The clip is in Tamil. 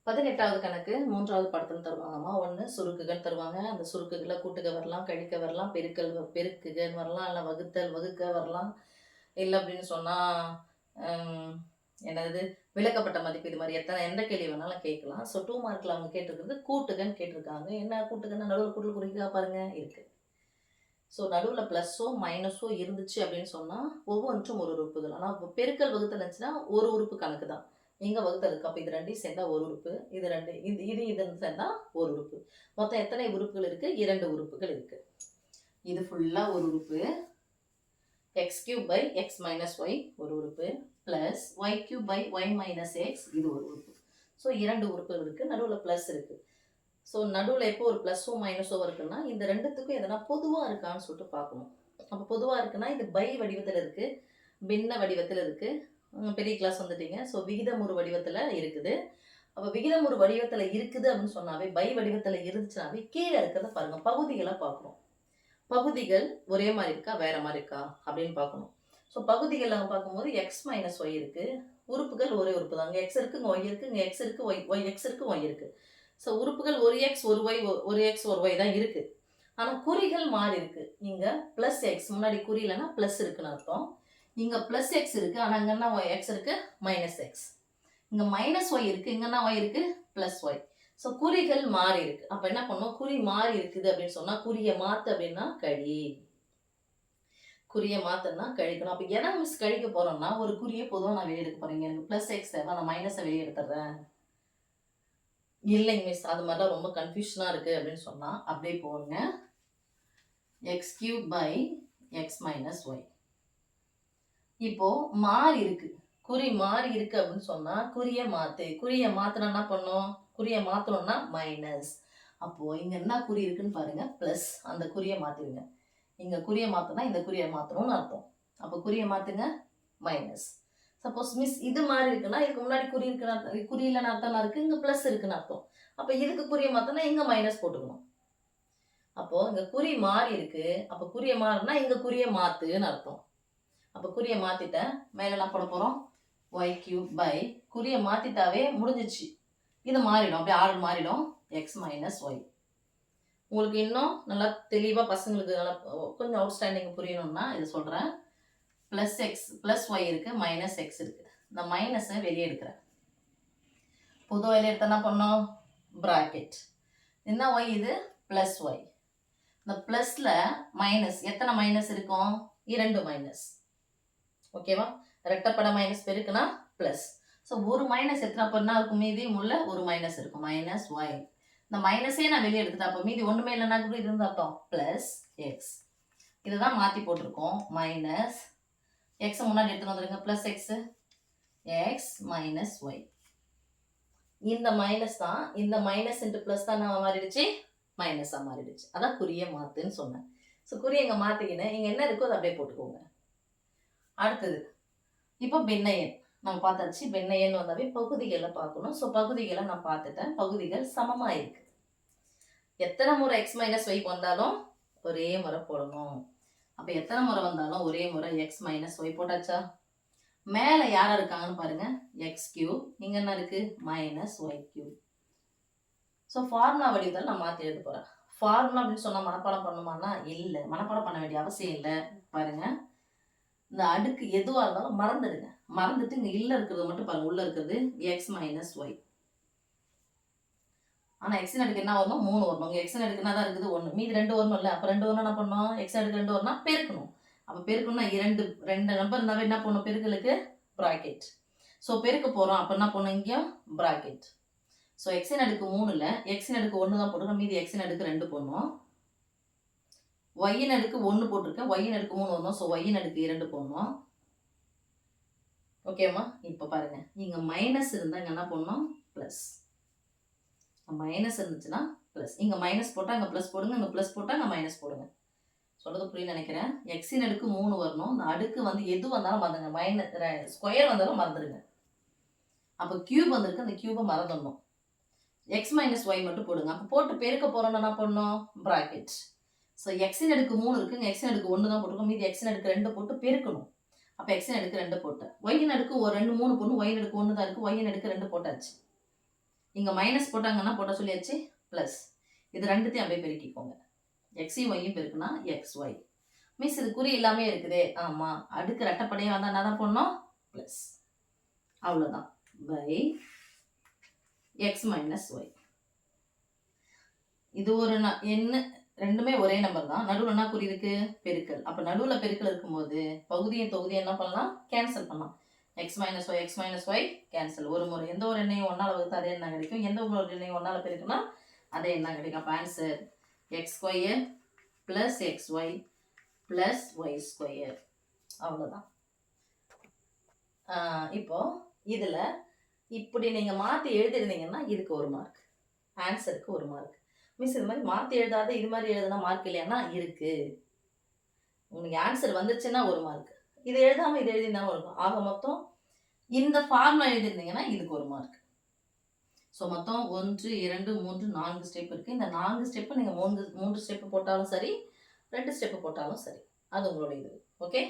18வது கணக்கு 3வது படத்துல தருவாங்கம்மா. 1 சுருக்குகள் தருவாங்க. அந்த சுருக்குகள கூட்டுக வரலாம், கழிக்க வரலாம், பெருக்குகன்னு வரலாம், இல்ல வகுத்தல், வகுக்க வரலாம். இல்ல அப்படின்னு சொன்னா, ம் என்னது விலக்கப்பட்ட மதிப்பு இது மாரி எந்த கேள்வி வேணாலும் கேட்கலாம். ஸோ 2 மார்க்ல அவங்க கேட்டிருக்கிறது கூட்டுகன்னு கேட்டிருக்காங்க. என்ன கூட்டுகன்னா நடுவுல கூட்டல் குறிக்கா பாருங்க இருக்கு. ஸோ நடுவுல பிளஸோ, மைனஸோ இருந்துச்சு அப்படின்னு சொன்னா, ஒவ்வொன்றும் ஒரு உறுப்புகள். ஆனா பெருக்கல், வகுத்தல் இருந்துச்சுன்னா, ஒரு உறுப்பு கணக்கு தான். எங்க வகுத்தல் இருக்கு. அப்ப இது 2யும் சேர்ந்தா ஒரு உறுப்பு. இது 2 இதுன்னு சேர்ந்தா ஒரு உறுப்பு. மொத்தம் எத்தனை உறுப்புகள் இருக்கு? 2 உறுப்புகள் இருக்கு. இது ஃபுல்லா ஒரு உறுப்பு. x³ / x - y ஒரு உறுப்பு. பிளஸ் y³ / y - x இது ஒரு உறுப்பு. ஸோ 2 உறுப்புகள் இருக்கு. நடுவுல பிளஸ் இருக்கு. ஸோ நடுவுல எப்போ ஒரு ப்ளஸோ மைனஸோ இருக்குன்னா, இந்த 2த்துக்கும் எதனா பொதுவா இருக்கான்னு சொல்லிட்டு பார்க்கணும். அப்ப பொதுவா இருக்குன்னா, இது பை வடிவத்துல இருக்கு. பின்ன வடிவத்துல இருக்கு. பெரிய கிளாஸ் வந்துட்டீங்க. ஸோ விகிதமுறு வடிவத்துல இருக்குது. அப்ப விகிதமுறு வடிவத்துல இருக்குது அப்படின்னு சொன்னாவே, பை வடிவத்துல இருந்துச்சுனாவே, கீழ இருக்கிறத பாருங்க. பகுதிகள பார்க்கணும். பகுதிகள் ஒரே மாரி இருக்கா? வேற மாரி இருக்கா? அப்படின்னு பார்க்கணும். ஸோ பகுதிகள் நாங்க பார்க்கும்போது x - y இருக்கு. உறுப்புகள் ஒரே உறுப்பு தான். அங்க x இருக்கு, இங்க y இருக்கு, இங்க x இருக்கு, x இருக்கு, y இருக்கு. ஸோ உறுப்புகள் ஒரு x, ஒரு y, ஒரு x, ஒரு y தான் இருக்கு. ஆனா குறிகள் மாறி இருக்கு. இங்க பிளஸ் எக்ஸ் முன்னாடி குறி இல்லைன்னா பிளஸ் இருக்குன்னு அர்த்தம். இங்க பிளஸ் எக்ஸ் இருக்கு. ஆனா இங்க என்ன எக்ஸ் இருக்கு? Minus X. இங்க மைனஸ் ஒய் இருக்கு. இங்க என்ன ஒய் இருக்கு? Plus Y. ஸோ குறிகள் மாறி இருக்கு. அப்ப என்ன பண்ணும்? குறி மாறி இருக்குது அப்படின்னு சொன்னா குறிய மாத்து அப்படின்னா கழி. குறிய மாத்தனா கழிக்கணும். அப்ப எதை மிஸ் கழிக்க போறோம்னா ஒரு குறியை பொதுவா நான் வெளியே எடுக்க போறேன். எனக்கு பிளஸ் எக்ஸ் தேவை, நான் மைனஸை வெளியே எடுத்துறேன். இல்லைங்க மிஸ், அது மாதிரிலாம் ரொம்ப கன்ஃபியூஷனா இருக்கு அப்படின்னு சொன்னா அப்படியே போடுங்க. x³ / x - y. இப்போ மாறி இருக்கு. குறி மாறி இருக்கு அப்படின்னு சொன்னா குறிய மாத்து. குறிய மாத்தணும் என்ன பண்ணும்? குறிய மாத்தணும்னா மைனஸ். அப்போ இங்க என்ன குறி இருக்குன்னு பாருங்க. பிளஸ். அந்த குறிய மாத்திருங்க. இங்க குறிய மாத்தனா இந்த குறிய மாத்தணும்னு அர்த்தம். அப்ப குறிய மாத்துங்க மைனஸ். சப்போஸ் மிஸ் இது மாதிரி இருக்குன்னா இதுக்கு முன்னாடி குறி இருக்குன்னு குறி இல்லைன்னு அர்த்தம் இருக்கு. இங்க பிளஸ் இருக்குன்னு அர்த்தம். அப்ப இதுக்கு குறிய மாத்தனா இங்க மைனஸ் போட்டுக்கணும். அப்போ இங்க குறி மாறி இருக்கு. அப்ப குறிய மாறினா இங்க குறிய மாத்துன்னு அர்த்தம். அப்ப குறிய மாத்திட்டேன். மேல என்ன போட போறோம்? y³ குறிய மாத்திட்டாவே முடிஞ்சிச்சு. இது மாறிடும். அப்படியே ஆர்டர் மாறிடும். x - y. உங்களுக்கு இன்னும் நல்லா தெளிவா பசங்களுக்கு நல்லா கொஞ்சம் அவுட்ஸ்டாண்டிங் புரியணும்னா இது சொல்றேன். பிளஸ் எக்ஸ் பிளஸ் ஒய் இருக்கு, மைனஸ் எக்ஸ் இருக்கு. இந்த மைனஸை வெளியே எடுக்கிறேன். பொதுவாக வெளியே எடுத்தா என்ன பண்ணோம்? பிராக்கெட். என்ன ஒய் இது? Plus Y. இந்த பிளஸ்ல மைனஸ் எத்தனை மைனஸ் இருக்கும்? 2 மைனஸ். ஓகேவா? ரெட்டப்பட மைனஸ் பெருக்குனா பிளஸ். ஸோ ஒரு மைனஸ் எத்தனை பண்ணா இருக்கும்? மீதி உள்ள ஒரு மைனஸ் இருக்கும். Minus Y. இந்த மைனஸே நான் வெளியே எடுத்துட்டேன். அப்போ மீதி ஒன்றுமே இல்லைன்னா கூட இது வந்து அர்த்தம் பிளஸ் எக்ஸ். இதுதான் மாற்றி போட்டிருக்கோம். மைனஸ் எக்ஸை முன்னாடி எடுத்துன்னு வந்துருங்க. Plus x x minus Y. இந்த மைனஸ் தான், இந்த மைனஸ் இன்ட்டு பிளஸ் தான் நான் மாறிடுச்சு, மைனஸாக மாறிடுச்சு. அதான் குறிய மாத்துன்னு சொன்னேன். ஸோ குறிய இங்கே மாற்றிக்கினேன். இங்கே என்ன இருக்கோ அதை அப்படியே போட்டுக்கோங்க. அடுத்தது இப்போ பின்ன எண் நம்ம பார்த்தாச்சு. பின்ன எண் வந்தாவே பகுதிகளை பார்க்கணும். ஸோ பகுதிகளை நான் பார்த்துட்டேன். பகுதிகள் சமமாக இருக்கு. எத்தனை முறை எக்ஸ் மைனஸ் ஒய்க்கு வந்தாலும் ஒரே முறை போடணும். அப்போ எத்தனை முறை வந்தாலும் ஒரே முறை எக்ஸ் மைனஸ் ஒய் போட்டாச்சா? மேலே யாரா இருக்காங்கன்னு பாருங்க. x³ இங்க என்ன இருக்கு? -y³. ஸோ ஃபார்முலா வடிவத்தில் நான் மாற்றி எழுத போறேன். ஃபார்முலா அப்படின்னு சொன்னா மனப்பாடம் பண்ணுமானா? இல்லை, மனப்பாடம் பண்ண வேண்டிய அவசியம் இல்லை. பாருங்க, இந்த அடுக்கு எதுவாக இருந்தாலும் மறந்துடுங்க. மறந்துட்டு இங்க இல்ல இருக்கிறது மட்டும் பாருங்க. உள்ள இருக்கிறது x - y. ஆனா எக்ஸின் அடுக்கு என்ன வரணும்? 3 வரணும். இங்க எக்ஸின் அடுக்கு என்ன தான் இருக்குது? 1. மீதி 2 வரணும் இல்லை? அப்போ 2 வரணும் என்ன பண்ணணும்? எக்ஸின் அடுக்கு 2 வரணும் பெருக்கணும். அப்போ பெருக்கணும்னா 2 நம்பர் இருந்தாவே என்ன பண்ணும்? பெருக்கலுக்கு பிராக்கெட். ஸோ பெருக்க போகிறோம். அப்போ என்ன பண்ணும்? இங்கே பிராக்கெட். ஸோ எக்ஸின் அடுக்கு 3 எக்ஸின் அடுக்கு 1 தான் போட்டுருக்கோம். மீதி எக்ஸின் அடுக்கு 2 போடணும். ஒய்யின் அடுக்கு 1 போட்டிருக்கேன். ஒய்யின் அடுக்கு 3 வரணும். ஸோ ஒய்யின் அடுக்கு 2 போடணும். ஓகேம்மா? இப்போ பாருங்க, இங்கே மைனஸ் இருந்தால் இங்கே என்ன பண்ணணும்? ப்ளஸ். மைனஸ் இருந்துச்சுன்னா ப்ளஸ். இங்கே மைனஸ் போட்டால் இங்கே ப்ளஸ் போடுங்க. இங்கே ப்ளஸ் போட்டால் இங்கே மைனஸ் போடுங்க. சொல்றது புரியுன்னு நினைக்கிறேன். எக்ஸின் அடுக்கு 3 வரணும். இந்த அடுக்கு வந்து எது வந்தாலும் மறந்துங்க. ஸ்கொயர் வந்தாலும் மறந்துடுங்க. அப்போ கியூப் வந்திருக்கு. அந்த கியூபை மறந்துடணும். எக்ஸ் - ஒய் மட்டும் போடுங்க. அப்போ போட்டு பெருக்க போறோம்னா என்ன பண்ணணும்? பிராக்கெட். ஸோ எக்ஸின் அடுக்கு 3 இருக்கு. எக்ஸின் அடுக்கு 1 தான் போட்டுருக்கோம். மீதி எக்ஸின் அடுக்கு 2 போட்டு பெருக்கணும். அப்போ எக்ஸின் அடுக்கு 2 போட்டேன். ஒய்யின் அடுக்கு 2 3 போடணும். ஒய்யின் அடுக்கு 1 தான் இருக்கு. ஒய்யின் அடுக்கு 2 போட்டாச்சு. இங்கே மைனஸ் போட்டாங்கன்னா போட்ட சொல்லியாச்சு ப்ளஸ். இது ரெண்டுத்தையும் அப்படியே பெருக்கிக்கோங்க. எக்ஸையும் ஒய்யும் பெருக்குனா XY. மிஸ் இது குறி இல்லாமே இருக்குதே. ஆமாம், அடுக்கு ரெட்டப்படையாக வந்தால் என்ன தான் பண்ணோம்? ப்ளஸ். அவ்வளோதான். By x minus y. இது ஒரு என்ன, ரெண்டுமே ஒரே நம்பர் தான். நடுவில் என்ன குறி இருக்கு? பெருக்கல். அப்போ நடுவில் பெருக்கல் இருக்கும்போது பகுதியும் தொகுதியும் என்ன பண்ணலாம்? கேன்சல் பண்ணலாம். X minus y cancel. ஒரு முறை எந்த ஒரு எண்ணையும் ஒன்றால் வகுத்து அதே என்ன கிடைக்கும், எந்த ஒரு எண்ணையும் ஒன்றால் பெருக்குனா அதே என்ன கிடைக்கும். அப்போ answer x square plus XY plus y square. அவ்வளோதான். இப்போ இதில் இப்படி நீங்கள் மாற்றி எழுதிருந்தீங்கன்னா இதுக்கு ஒரு மார்க், ஆன்சருக்கு ஒரு மார்க். மிஸ் இது மாதிரி மாற்றி எழுதாத இது மாதிரி எழுதுனா மார்க் இல்லையானா இருக்கு. உங்களுக்கு ஆன்சர் வந்துச்சுன்னா ஒரு மார்க், இது எழுதாமல் இது எழுதினாலும் இருக்கும். ஆக மொத்தம் இந்த ஃபார்முலா எழுதிருந்தீங்கன்னா இதுக்கு ஒரு மார்க். ஸோ மொத்தம் 1 2 3 4 ஸ்டெப் இருக்குது. இந்த 4 ஸ்டெப்பு நீங்கள் 3 ஸ்டெப்பு போட்டாலும் சரி, 2 ஸ்டெப்பு போட்டாலும் சரி, அது உங்களோட இது. ஓகே.